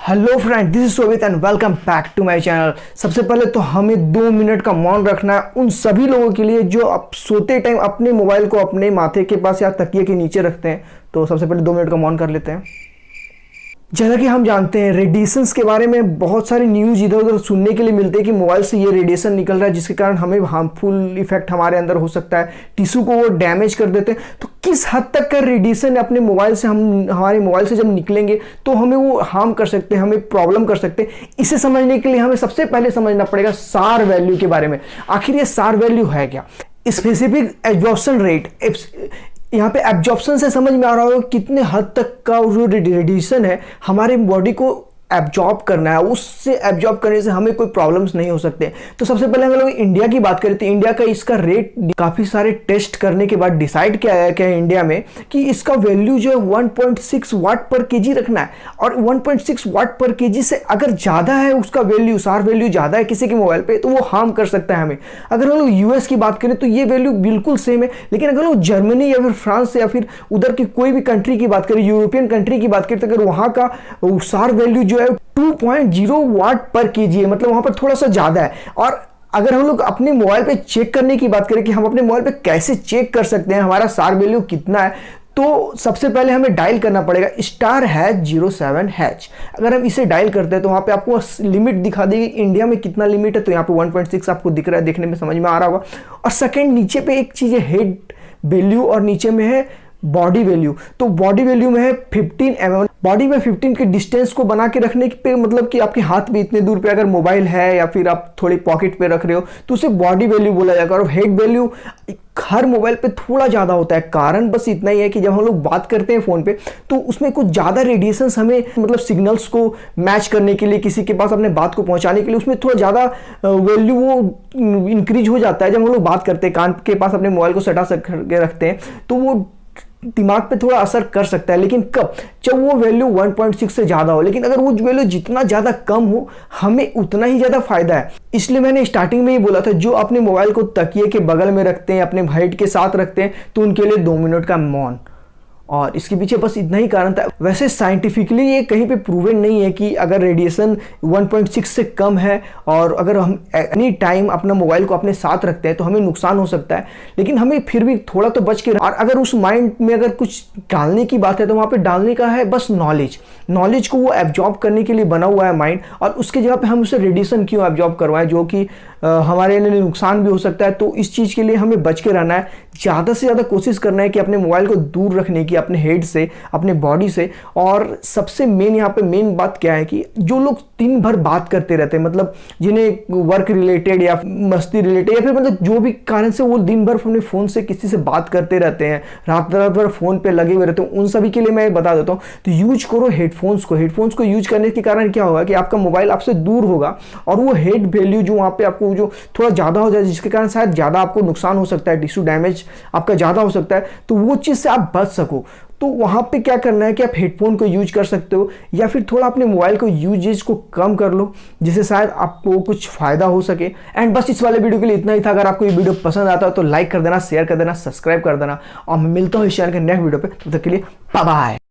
Hello friend, this is Sovit and welcome back to my channel. सबसे पहले तो हमें 2 मिनट का मौन रखना है उन सभी लोगों के लिए जो अब सोते टाइम अपने मोबाइल को अपने माथे के पास या तकिए के नीचे रखते हैं। तो सबसे पहले 2 मिनट का मौन कर लेते हैं। जैसा कि हम जानते हैं, रेडिएशंस के बारे में बहुत सारी न्यूज़ इधर उधर सुनने के लिए मिलते हैं कि मोबाइल से ये रेडिएशन निकल रहा है जिसके कारण हमें हार्मफुल इफेक्ट हमारे अंदर हो सकता है, टिश्यू को वो डैमेज कर देते हैं। तो किस हद तक का रेडिएशन अपने मोबाइल से हमारे मोबाइल से जब निकलेंगे तो हमें वो हार्म कर सकते हैं, हमें प्रॉब्लम कर सकते हैं। इसे समझने के लिए हमें सबसे पहले समझना पड़ेगा सार वैल्यू के बारे में। आखिर ये सार वैल्यू है क्या? Specific absorption rate. यहाँ पे एब्जॉर्प्शन से समझ में आ रहा होगा कितने हद तक का जो रेडिएशन है हमारे बॉडी को एब्जॉर्ब करना है, उससे एब्जॉर्ब करने से हमें कोई प्रॉब्लम्स नहीं हो सकते। तो सबसे पहले हम लोग इंडिया की बात करें तो इंडिया का इसका रेट काफ़ी सारे टेस्ट करने के बाद डिसाइड किया है क्या इंडिया में कि इसका वैल्यू जो है 1.6 वाट पर केजी रखना है। और 1.6 वाट पर केजी से अगर ज़्यादा है उसका वैल्यू, सार वैल्यू ज़्यादा है किसी के मोबाइल पे तो वो हार्म कर सकता है हमें। अगर हम लोग यूएस की बात करें तो ये वैल्यू बिल्कुल सेम है। लेकिन अगर लोग जर्मनी या फिर फ्रांस या फिर उधर की कोई भी कंट्री की बात करें, यूरोपियन कंट्री की बात करें, तो अगर वहाँ का सार वैल्यू जो है 2.0 वाट पर केजी है, मतलब वहां पर थोड़ा सा ज्यादा है। और अगर हम लोग अपने मोबाइल पे चेक करने की बात करें कि हम अपने मोबाइल पे कैसे चेक कर सकते हैं हमारा सार वैल्यू कितना है, तो सबसे पहले हमें डायल करना पड़ेगा *07#। अगर हम इसे डायल करते हैं तो वहाँ पे आपको लिमिट दिखा देगी इंडिया में कितना लिमिट है। तो यहाँ पे 1.6 आपको दिख रहा है, देखने में समझ में आ रहा होगा। और सेकंड, नीचे पे एक चीज़ है हेड वैल्यू और नीचे में है बॉडी वैल्यू। तो बॉडी वैल्यू में है 15 mm। बॉडी में 15 के डिस्टेंस को बना के रखने पे, मतलब कि आपके हाथ में इतने दूर पे अगर मोबाइल है या फिर आप थोड़ी पॉकेट पे रख रहे हो तो उसे बॉडी वैल्यू बोला जाएगा। और हेड वैल्यू हर मोबाइल पे थोड़ा ज़्यादा होता है। कारण बस इतना ही है कि जब हम लोग बात करते हैं फ़ोन पे तो उसमें कुछ ज़्यादा रेडिएशंस हमें, मतलब सिग्नल्स को मैच करने के लिए, किसी के पास अपने बात को पहुंचाने के लिए उसमें थोड़ा ज़्यादा वैल्यू वो इंक्रीज हो जाता है। जब हम लोग बात करते हैं, कान के पास अपने मोबाइल को सटा के रखते हैं तो वो दिमाग पे थोड़ा असर कर सकता है। लेकिन कब? जब वो वैल्यू 1.6 से ज़्यादा हो। लेकिन अगर वो वैल्यू जितना ज़्यादा कम हो हमें उतना ही ज़्यादा फायदा है। इसलिए मैंने स्टार्टिंग में ही बोला था, जो अपने मोबाइल को तकिए के बगल में रखते हैं, अपने हेड के साथ रखते हैं, तो उनके लिए 2 मिनट का मौन। और इसके पीछे बस इतना ही कारण था। वैसे साइंटिफिकली ये कहीं पे प्रूवन नहीं है कि अगर रेडिएशन 1.6 से कम है और अगर हम एनी टाइम अपना मोबाइल को अपने साथ रखते हैं तो हमें नुकसान हो सकता है। लेकिन हमें फिर भी थोड़ा तो बच के, और अगर उस माइंड में अगर कुछ डालने की बात है तो वहाँ पे डालने का है बस नॉलेज को वो एब्जॉर्ब करने के लिए बना हुआ है माइंड। और उसके जगह पे हम उसे रेडिएशन क्यों एब्जॉर्ब करवाएं जो कि हमारे लिए नुकसान भी हो सकता है। तो इस चीज़ के लिए हमें बच के रहना है। ज़्यादा से ज़्यादा कोशिश करना है कि अपने मोबाइल को दूर रखने की, अपने हेड से, अपने बॉडी से। और सबसे मेन यहाँ पे मेन बात क्या है कि जो लोग दिन भर बात करते रहते हैं, मतलब जिन्हें वर्क रिलेटेड या मस्ती रिलेटेड या फिर मतलब जो भी कारण से वो दिन भर अपने फ़ोन से किसी से बात करते रहते हैं, रात भर फ़ोन पे लगे हुए रहते हैं, उन सभी के लिए मैं बता देता हूँ तो यूज करो हेडफोन्स को यूज करने के कारण क्या होगा कि आपका मोबाइल आपसे दूर होगा और वो हेड वैल्यू जो वहाँ पे आपको जो थोड़ा ज़्यादा हो जाए, जिसके कारण शायद ज़्यादा आपको नुकसान हो सकता है, टिश्यू डैमेज आपका ज़्यादा हो सकता है, तो वो चीज़ से आप बच सको। तो वहाँ पे क्या करना है कि आप हेडफोन को यूज कर सकते हो या फिर थोड़ा अपने मोबाइल को यूजेज को कम कर लो जिससे शायद आपको कुछ फ़ायदा हो सके। एंड बस इस वाले वीडियो के लिए इतना ही था। अगर आपको ये वीडियो पसंद आता है तो लाइक कर देना, शेयर कर देना, सब्सक्राइब कर देना। और मैं मिलता हूँ इस चैनल के नेक्स्ट वीडियो पे। तब तक के लिए बाय बाय।